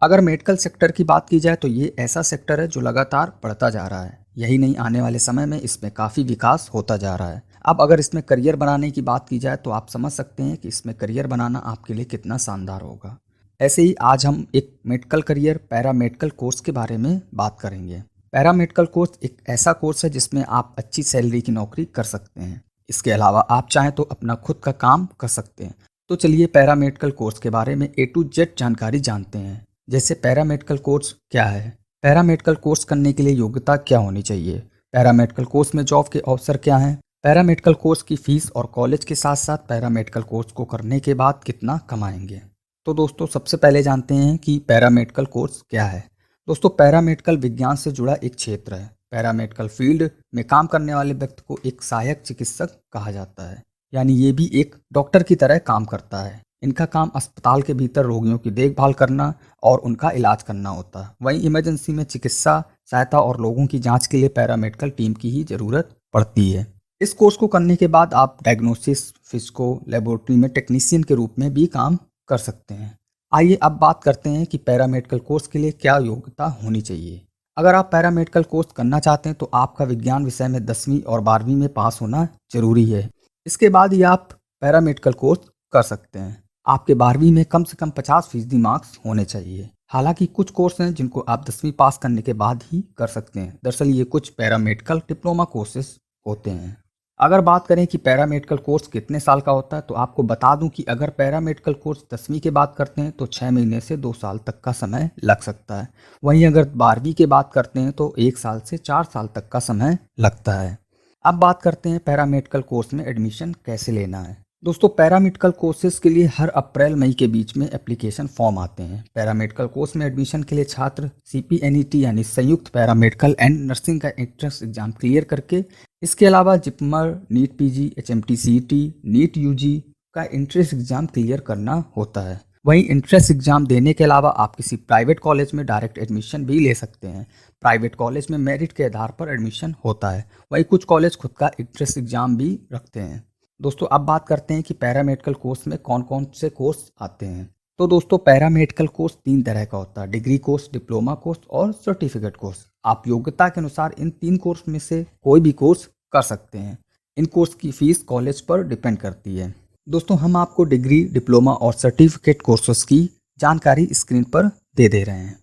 अगर medical sector की बात की जाए तो ये ऐसा सेक्टर है जो लगातार बढ़ता जा रहा है। यही नहीं, आने वाले समय में इसमें काफ़ी विकास होता जा रहा है। अब अगर इसमें करियर बनाने की बात की जाए तो आप समझ सकते हैं कि इसमें करियर बनाना आपके लिए कितना शानदार होगा। ऐसे ही आज हम एक मेडिकल करियर पैरामेडिकल कोर्स के बारे में बात करेंगे। पैरामेडिकल कोर्स एक ऐसा कोर्स है जिसमें आप अच्छी सैलरी की नौकरी कर सकते हैं। इसके अलावा आप चाहें तो अपना खुद का काम कर सकते हैं। तो चलिए पैरामेडिकल कोर्स के बारे में ए टू जेड जानकारी जानते हैं। जैसे पैरामेडिकल कोर्स क्या है, पैरामेडिकल कोर्स करने के लिए योग्यता क्या होनी चाहिए, पैरामेडिकल कोर्स में जॉब के अवसर क्या हैं, पैरामेडिकल कोर्स की फीस और कॉलेज के साथ साथ पैरामेडिकल कोर्स को करने के बाद कितना कमाएंगे। तो दोस्तों सबसे पहले जानते हैं कि पैरामेडिकल कोर्स क्या है। दोस्तों पैरामेडिकल विज्ञान से जुड़ा एक क्षेत्र है। पैरामेडिकल फील्ड में काम करने वाले व्यक्ति को एक सहायक चिकित्सक कहा जाता है, यानी ये भी एक डॉक्टर की तरह काम करता है। इनका काम अस्पताल के भीतर रोगियों की देखभाल करना और उनका इलाज करना होता है। वहीं इमरजेंसी में चिकित्सा सहायता और लोगों की जांच के लिए पैरामेडिकल टीम की ही जरूरत पड़ती है। इस कोर्स को करने के बाद आप डायग्नोसिस, फिजिको, लेबोरेटरी में टेक्नीशियन के रूप में भी काम कर सकते हैं। आइए अब बात करते हैं कि पैरामेडिकल कोर्स के लिए क्या योग्यता होनी चाहिए। अगर आप पैरामेडिकल कोर्स करना चाहते हैं तो आपका विज्ञान विषय में 10वीं और 12वीं में पास होना जरूरी है। इसके बाद ही आप पैरामेडिकल कोर्स कर सकते हैं। आपके 12वीं में कम से कम 50% मार्क्स होने चाहिए। हालांकि कुछ कोर्स हैं जिनको आप 10वीं पास करने के बाद ही कर सकते हैं। दरअसल ये कुछ पैरामेडिकल डिप्लोमा कोर्सेज होते हैं। अगर बात करें कि पैरामेडिकल कोर्स कितने साल का होता है तो आपको बता दूं कि अगर पैरामेडिकल कोर्स 10वीं के बाद करते हैं तो 6 महीने से 2 साल तक का समय लग सकता है। वहीं अगर 12वीं के बाद करते हैं तो 1 साल से 4 साल तक का समय लगता है। अब बात करते हैं पैरामेडिकल कोर्स में एडमिशन कैसे लेना है। दोस्तों पैरामेडिकल कोर्सेज के लिए हर अप्रैल मई के बीच में एप्लीकेशन फॉर्म आते हैं। पैरामेडिकल कोर्स में एडमिशन के लिए छात्र CPNET यानी संयुक्त पैरामेडिकल एंड नर्सिंग का एंट्रेंस एग्जाम क्लियर करके, इसके अलावा JIPMER, NEET PG, HMT CET, NEET UG का एंट्रेंस एग्जाम क्लियर करना होता है। वहीं एंट्रेंस एग्जाम देने के अलावा आप किसी प्राइवेट कॉलेज में डायरेक्ट एडमिशन भी ले सकते हैं। प्राइवेट कॉलेज में मेरिट के आधार पर एडमिशन होता है। वहीं कुछ कॉलेज खुद का एंट्रेंस एग्जाम भी रखते हैं। दोस्तों अब बात करते हैं कि पैरामेडिकल कोर्स में कौन कौन से कोर्स आते हैं। तो दोस्तों पैरामेडिकल कोर्स 3 तरह का होता है: डिग्री कोर्स, डिप्लोमा कोर्स और सर्टिफिकेट कोर्स। आप योग्यता के अनुसार इन 3 कोर्स में से कोई भी कोर्स कर सकते हैं। इन कोर्स की फीस कॉलेज पर डिपेंड करती है। दोस्तों हम आपको डिग्री, डिप्लोमा और सर्टिफिकेट कोर्सेज की जानकारी स्क्रीन पर दे रहे हैं।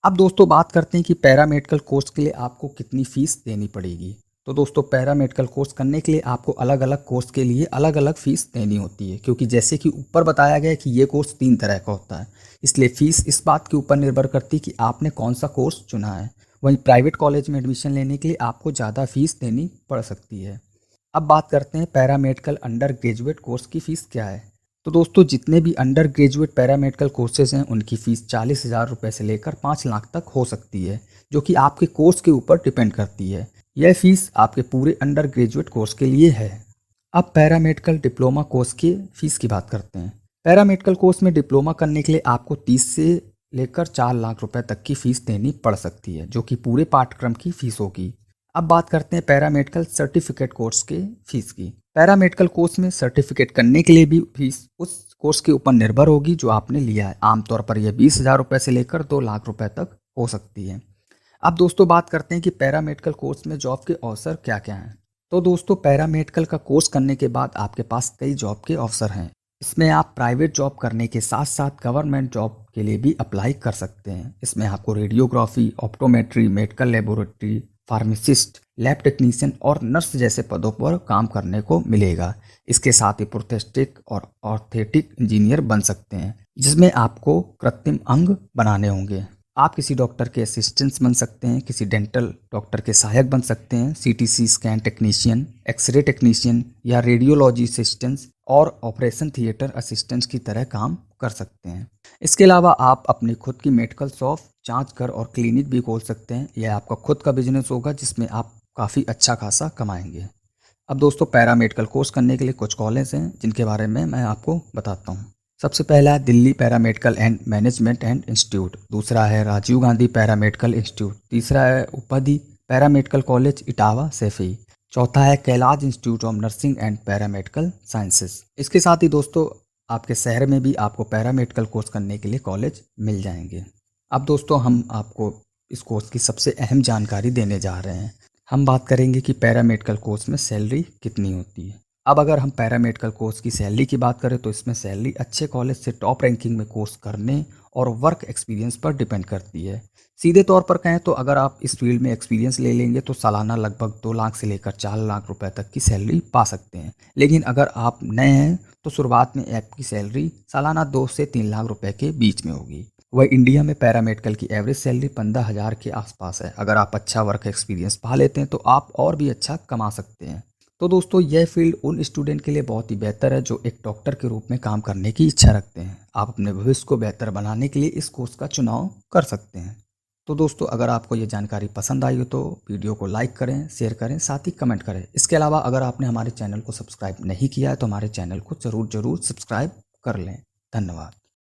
अब दोस्तों बात करते हैं कि पैरामेडिकल कोर्स के लिए आपको कितनी फीस देनी पड़ेगी। तो दोस्तों पैरामेडिकल कोर्स करने के लिए आपको अलग अलग कोर्स के लिए अलग अलग फीस देनी होती है, क्योंकि जैसे कि ऊपर बताया गया है कि ये कोर्स 3 तरह का होता है। इसलिए फीस इस बात के ऊपर निर्भर करती है कि आपने कौन सा कोर्स चुना है। वहीं प्राइवेट कॉलेज में एडमिशन लेने के लिए आपको ज़्यादा फीस देनी पड़ सकती है। अब बात करते हैं पैरामेडिकल अंडर ग्रेजुएट कोर्स की फ़ीस क्या है। तो दोस्तों जितने भी अंडर ग्रेजुएट पैरामेडिकल कोर्सेज हैं उनकी फ़ीस 40,000 रुपये से लेकर 5 लाख तक हो सकती है, जो कि आपके कोर्स के ऊपर डिपेंड करती है। यह फ़ीस आपके पूरे अंडर ग्रेजुएट कोर्स के लिए है। अब पैरामेडिकल डिप्लोमा कोर्स की फ़ीस की बात करते हैं। पैरामेडिकल कोर्स में डिप्लोमा करने के लिए आपको 30 से लेकर 4 लाख रुपए तक की फ़ीस देनी पड़ सकती है, जो कि पूरे पाठ्यक्रम की फ़ीस होगी। अब बात करते हैं पैरामेडिकल सर्टिफिकेट कोर्स के फीस की। पैरामेडिकल कोर्स में सर्टिफिकेट करने के लिए भी फीस उस कोर्स के ऊपर निर्भर होगी जो आपने लिया है। आमतौर पर यह 20,000 रुपये से लेकर 2 लाख रुपए तक हो सकती है। अब दोस्तों बात करते हैं कि पैरामेडिकल कोर्स में जॉब के अवसर क्या क्या हैं। तो दोस्तों पैरामेडिकल का कोर्स करने के बाद आपके पास कई जॉब के अवसर हैं। इसमें आप प्राइवेट जॉब करने के साथ साथ गवर्नमेंट जॉब के लिए भी अप्लाई कर सकते हैं। इसमें आपको radiography, optometry, medical laboratory, pharmacist, lab technician और नर्स जैसे पदों पर काम करने को मिलेगा। इसके साथ ही प्रोस्थेटिक और ऑर्थेटिक इंजीनियर बन सकते हैं, जिसमें आपको कृत्रिम अंग बनाने होंगे। आप किसी डॉक्टर के असिस्टेंट्स बन सकते हैं, किसी डेंटल डॉक्टर के सहायक बन सकते हैं, CTC scan technician, x-ray technician या रेडियोलॉजी असिस्टेंट्स और ऑपरेशन थिएटर असिस्टेंट्स की तरह काम कर सकते हैं। इसके अलावा आप अपनी खुद की मेडिकल शॉप, जांच घर और क्लिनिक भी खोल सकते हैं। यह आपका खुद का बिजनेस होगा जिसमें आप काफ़ी अच्छा खासा कमाएंगे। अब दोस्तों पैरामेडिकल कोर्स करने के लिए कुछ कॉलेज हैं जिनके बारे में मैं आपको बताता हूँ। सबसे पहला है Delhi paramedical and management and institute, दूसरा है राजीव गांधी पैरामेडिकल इंस्टीट्यूट, तीसरा है उपाधि पैरामेडिकल कॉलेज इटावा सैफई, चौथा है Kailash institute of nursing and paramedical sciences. इसके साथ ही दोस्तों आपके शहर में भी आपको पैरामेडिकल कोर्स करने के लिए कॉलेज मिल जाएंगे। अब दोस्तों हम आपको इस कोर्स की सबसे अहम जानकारी देने जा रहे हैं। हम बात करेंगे कि पैरामेडिकल कोर्स में सैलरी कितनी होती है। अब अगर हम पैरामेडिकल कोर्स की सैलरी की बात करें तो इसमें सैलरी अच्छे कॉलेज से टॉप रैंकिंग में कोर्स करने और वर्क एक्सपीरियंस पर डिपेंड करती है। सीधे तौर पर कहें तो अगर आप इस फील्ड में एक्सपीरियंस ले लेंगे तो सालाना लगभग 2 लाख से लेकर 4 लाख रुपए तक की सैलरी पा सकते हैं। लेकिन अगर आप नए हैं तो शुरुआत में आपकी सैलरी सालाना 2 से 3 लाख रुपए के बीच में होगी। वह इंडिया में पैरामेडिकल की एवरेज सैलरी 15,000 के आसपास है। अगर आप अच्छा वर्क एक्सपीरियंस पा लेते हैं तो आप और भी अच्छा कमा सकते हैं। तो दोस्तों यह फील्ड उन स्टूडेंट के लिए बहुत ही बेहतर है जो एक डॉक्टर के रूप में काम करने की इच्छा रखते हैं। आप अपने भविष्य को बेहतर बनाने के लिए इस कोर्स का चुनाव कर सकते हैं। तो दोस्तों अगर आपको ये जानकारी पसंद आई हो तो वीडियो को लाइक करें, शेयर करें, साथ ही कमेंट करें। इसके अलावा अगर आपने हमारे चैनल को सब्सक्राइब नहीं किया है तो हमारे चैनल को ज़रूर सब्सक्राइब कर लें। धन्यवाद।